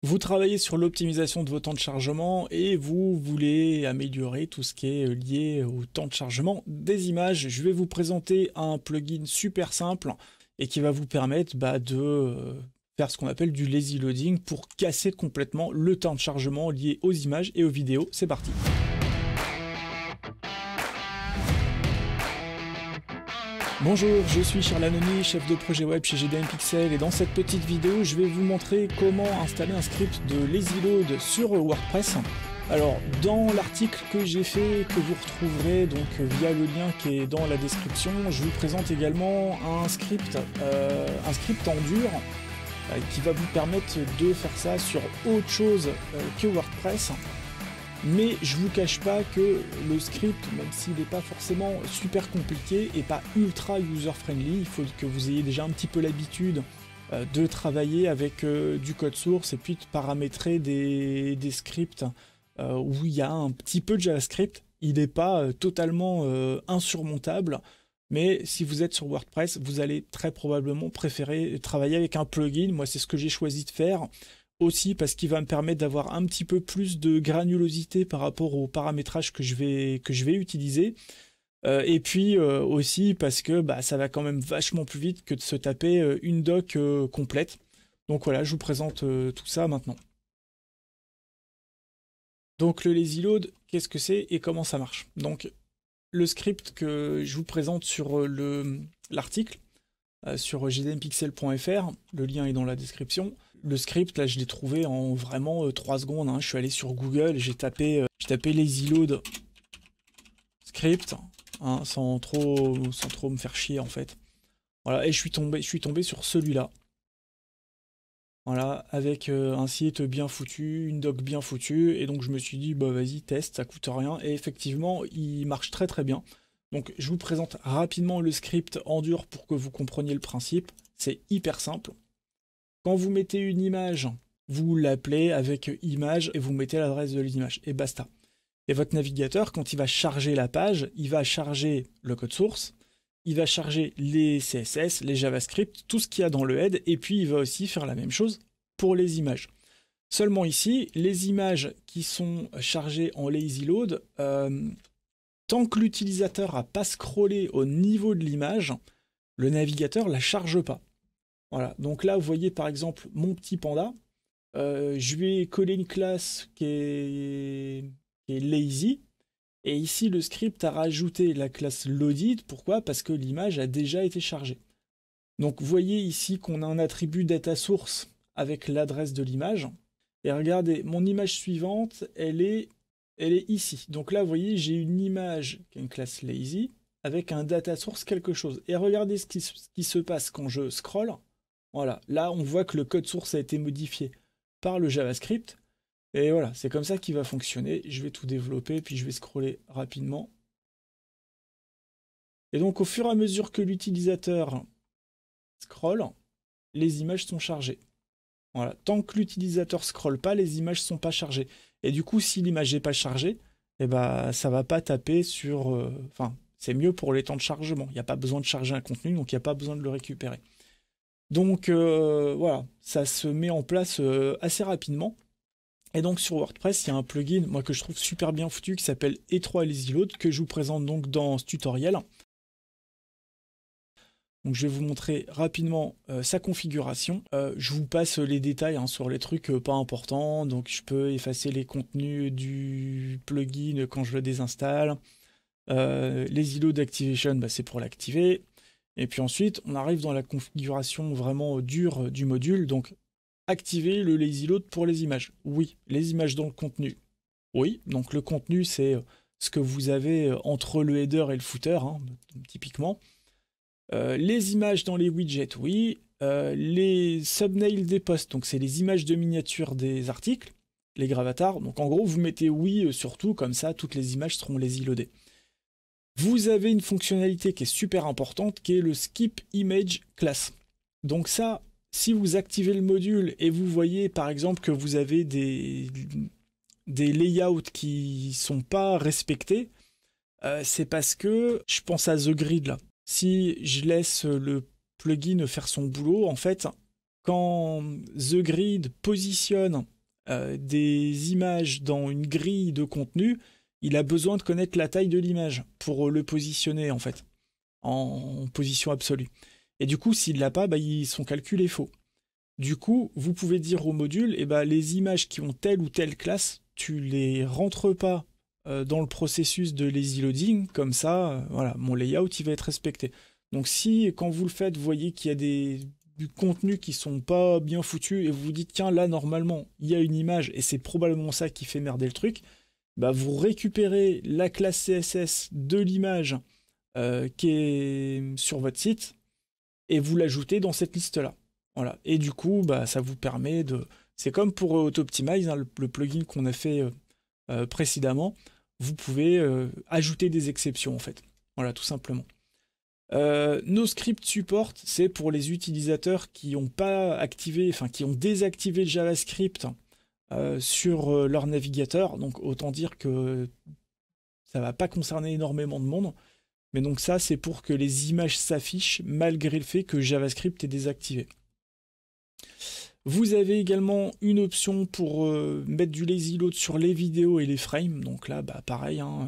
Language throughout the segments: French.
Vous travaillez sur l'optimisation de vos temps de chargement et vous voulez améliorer tout ce qui est lié au temps de chargement des images. Je vais vous présenter un plugin super simple et qui va vous permettre de faire ce qu'on appelle du lazy loading pour casser complètement le temps de chargement lié aux images et aux vidéos. C'est parti. Bonjour, je suis Charles Anony, chef de projet web chez GDM Pixel, et dans cette petite vidéo, je vais vous montrer comment installer un script de lazy load sur WordPress. Alors, dans l'article que j'ai fait, que vous retrouverez donc via le lien qui est dans la description, je vous présente également un script en dur qui va vous permettre de faire ça sur autre chose que WordPress. Mais je vous cache pas que le script, même s'il n'est pas forcément super compliqué et pas ultra user-friendly, il faut que vous ayez déjà un petit peu l'habitude de travailler avec du code source et puis de paramétrer des scripts où il y a un petit peu de JavaScript. Il n'est pas totalement insurmontable, mais si vous êtes sur WordPress, vous allez très probablement préférer travailler avec un plugin. Moi, c'est ce que j'ai choisi de faire. Aussi parce qu'il va me permettre d'avoir un petit peu plus de granulosité par rapport au paramétrage que je vais utiliser. Et puis aussi parce que ça va quand même vachement plus vite que de se taper une doc complète. Donc voilà, je vous présente tout ça maintenant. Donc le lazy load, qu'est-ce que c'est et comment ça marche? Donc le script que je vous présente sur l'article, sur jdmpixel.fr, le lien est dans la description. Le script, là, je l'ai trouvé en vraiment 3 secondes. Hein. Je suis allé sur Google, j'ai tapé lazy load script, hein, sans trop me faire chier en fait. Voilà, et je suis tombé sur celui-là. Voilà, avec un site bien foutu, une doc bien foutue, et donc je me suis dit, bah vas-y, teste, ça coûte rien, et effectivement, il marche très très bien. Donc je vous présente rapidement le script en dur pour que vous compreniez le principe. C'est hyper simple. Quand vous mettez une image, vous l'appelez avec image et vous mettez l'adresse de l'image et basta. Et votre navigateur, quand il va charger la page, il va charger le code source, il va charger les CSS, les JavaScript, tout ce qu'il y a dans le head, et puis il va aussi faire la même chose pour les images. Seulement ici, les images qui sont chargées en lazy load, tant que l'utilisateur n'a pas scrollé au niveau de l'image, le navigateur ne la charge pas. Voilà, donc là vous voyez par exemple mon petit panda, je lui ai collé une classe qui est lazy, et ici le script a rajouté la classe loaded. Pourquoi? Parce que l'image a déjà été chargée. Donc vous voyez ici qu'on a un attribut data source avec l'adresse de l'image, et regardez, mon image suivante, elle est ici. Donc là vous voyez, j'ai une image qui est une classe lazy, avec un data source quelque chose. Et regardez ce qui se passe quand je scroll. Voilà, là on voit que le code source a été modifié par le JavaScript. Et voilà, c'est comme ça qu'il va fonctionner. Je vais tout développer, puis je vais scroller rapidement. Et donc au fur et à mesure que l'utilisateur scrolle, les images sont chargées. Voilà, tant que l'utilisateur scrolle pas, les images sont pas chargées. Et du coup, si l'image n'est pas chargée, eh ben, ça va pas taper sur... Enfin, c'est mieux pour les temps de chargement. Il n'y a pas besoin de charger un contenu, donc il n'y a pas besoin de le récupérer. Donc voilà, ça se met en place assez rapidement. Et donc sur WordPress, il y a un plugin moi que je trouve super bien foutu qui s'appelle E3 Lazy Load, que je vous présente donc dans ce tutoriel. Donc je vais vous montrer rapidement sa configuration. Je vous passe les détails sur les trucs pas importants. Donc je peux effacer les contenus du plugin quand je le désinstalle. Lazy Load Activation, c'est pour l'activer. Et puis ensuite, on arrive dans la configuration vraiment dure du module. Donc, activer le lazy load pour les images. Oui, les images dans le contenu. Oui, donc le contenu, c'est ce que vous avez entre le header et le footer, hein, typiquement. Les images dans les widgets, oui. Les thumbnails des posts, donc c'est les images de miniature des articles, les gravatars. Donc en gros, vous mettez oui surtout, comme ça, toutes les images seront lazy loadées. Vous avez une fonctionnalité qui est super importante, qui est le Skip Image Class. Donc ça, si vous activez le module et vous voyez par exemple que vous avez des layouts qui ne sont pas respectés, c'est parce que, je pense à The Grid là, si je laisse le plugin faire son boulot, en fait, quand The Grid positionne des images dans une grille de contenu, il a besoin de connaître la taille de l'image pour le positionner en fait, en position absolue. Et du coup, s'il l'a pas, son calcul est faux. Du coup, vous pouvez dire au module, les images qui ont telle ou telle classe, tu les rentres pas dans le processus de lazy loading, comme ça, voilà, mon layout il va être respecté. Donc si, quand vous le faites, vous voyez qu'il y a du contenu qui sont pas bien foutus, et vous vous dites, tiens, là, normalement, il y a une image, et c'est probablement ça qui fait merder le truc, vous récupérez la classe CSS de l'image qui est sur votre site, et vous l'ajoutez dans cette liste-là. Voilà. Et du coup, ça vous permet de... C'est comme pour Auto-Optimize, hein, le plugin qu'on a fait précédemment, vous pouvez ajouter des exceptions, en fait. Voilà, tout simplement. NoScript Support, c'est pour les utilisateurs qui ont pas activé, enfin qui ont désactivé le JavaScript sur leur navigateur. Donc autant dire que ça va pas concerner énormément de monde. Mais donc ça, c'est pour que les images s'affichent malgré le fait que JavaScript est désactivé. Vous avez également une option pour mettre du lazy load sur les vidéos et les frames. Donc là, pareil, hein,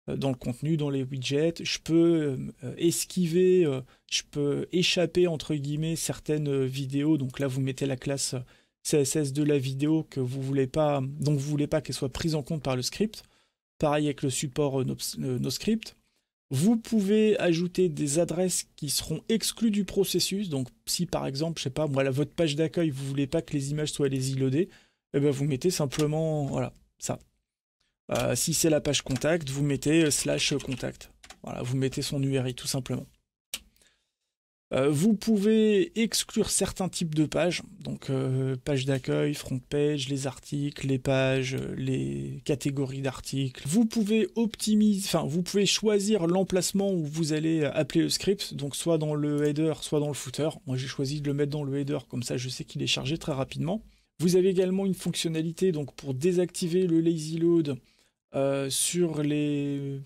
dans le contenu, dans les widgets, je peux esquiver, je peux échapper entre guillemets certaines vidéos. Donc là, vous mettez la classe CSS de la vidéo que vous voulez pas, dont vous voulez pas qu'elle soit prise en compte par le script. Pareil avec le support NoScript. Vous pouvez ajouter des adresses qui seront exclues du processus. Donc si par exemple, je sais pas, moi, votre page d'accueil, vous voulez pas que les images soient lazy loadées, vous mettez simplement, voilà, ça. Si c'est la page contact, vous mettez /contact. Voilà, vous mettez son URI tout simplement. Vous pouvez exclure certains types de pages, donc page d'accueil, front page, les articles, les pages, les catégories d'articles. Vous pouvez optimiser, enfin vous pouvez choisir l'emplacement où vous allez appeler le script, donc soit dans le header, soit dans le footer. Moi j'ai choisi de le mettre dans le header, comme ça je sais qu'il est chargé très rapidement. Vous avez également une fonctionnalité donc pour désactiver le lazy load sur les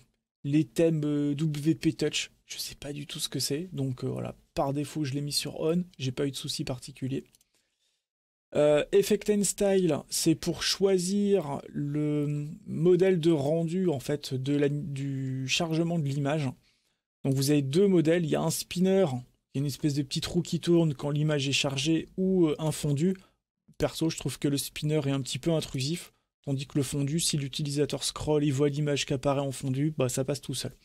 thèmes WP Touch. Je sais pas du tout ce que c'est, donc voilà, par défaut je l'ai mis sur on, j'ai pas eu de souci particulier. Effect and Style, c'est pour choisir le modèle de rendu en fait du chargement de l'image. Donc vous avez deux modèles, il y a un spinner, qui est une espèce de petit trou qui tourne quand l'image est chargée, ou un fondu. Perso, je trouve que le spinner est un petit peu intrusif, tandis que le fondu, si l'utilisateur scrolle, il voit l'image qui apparaît en fondu, ça passe tout seul.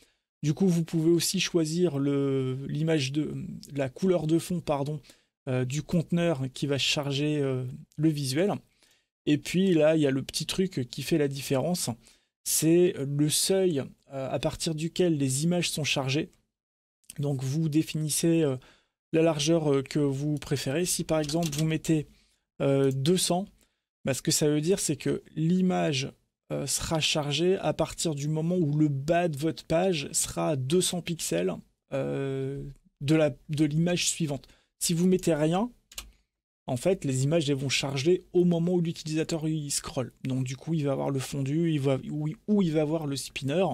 Du coup, vous pouvez aussi choisir la couleur de fond, du conteneur qui va charger le visuel. Et puis là, il y a le petit truc qui fait la différence, c'est le seuil à partir duquel les images sont chargées. Donc vous définissez la largeur que vous préférez. Si par exemple vous mettez 200, ce que ça veut dire, c'est que l'image sera chargé à partir du moment où le bas de votre page sera à 200 pixels de l'image suivante. Si vous mettez rien, en fait, les images elles vont charger au moment où l'utilisateur il scrolle. Donc du coup, il va avoir le fondu, ou il va avoir le spinner.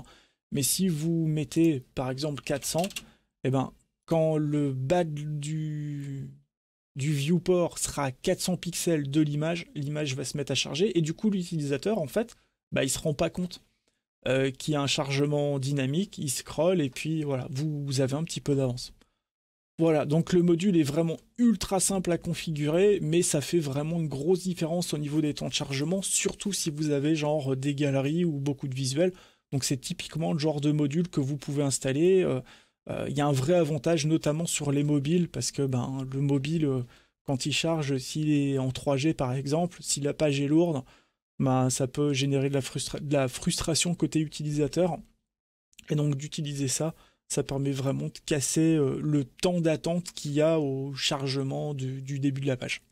Mais si vous mettez, par exemple, 400, quand le bas du viewport sera à 400 pixels de l'image va se mettre à charger. Et du coup, l'utilisateur, en fait, il se rend pas compte qu'il y a un chargement dynamique, il scrolle et puis voilà, vous avez un petit peu d'avance. Voilà, donc le module est vraiment ultra simple à configurer, mais ça fait vraiment une grosse différence au niveau des temps de chargement, surtout si vous avez genre des galeries ou beaucoup de visuels. Donc c'est typiquement le genre de module que vous pouvez installer. Il y a un vrai avantage notamment sur les mobiles, parce que le mobile, quand il charge, s'il est en 3G par exemple, si la page est lourde, ça peut générer de la frustration côté utilisateur. Et donc d'utiliser ça, ça permet vraiment de casser le temps d'attente qu'il y a au chargement du début de la page.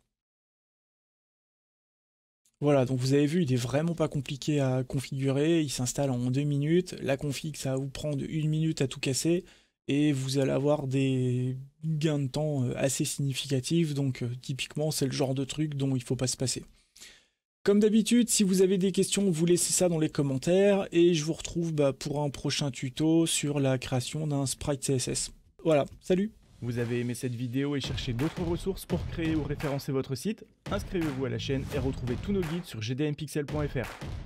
Voilà, donc vous avez vu, il est vraiment pas compliqué à configurer, il s'installe en 2 minutes, la config ça va vous prendre 1 minute à tout casser, et vous allez avoir des gains de temps assez significatifs, donc typiquement c'est le genre de truc dont il faut pas se passer. Comme d'habitude, si vous avez des questions, vous laissez ça dans les commentaires et je vous retrouve pour un prochain tuto sur la création d'un sprite CSS. Voilà, salut! Vous avez aimé cette vidéo et cherchez d'autres ressources pour créer ou référencer votre site? Inscrivez-vous à la chaîne et retrouvez tous nos guides sur gdmpixel.fr.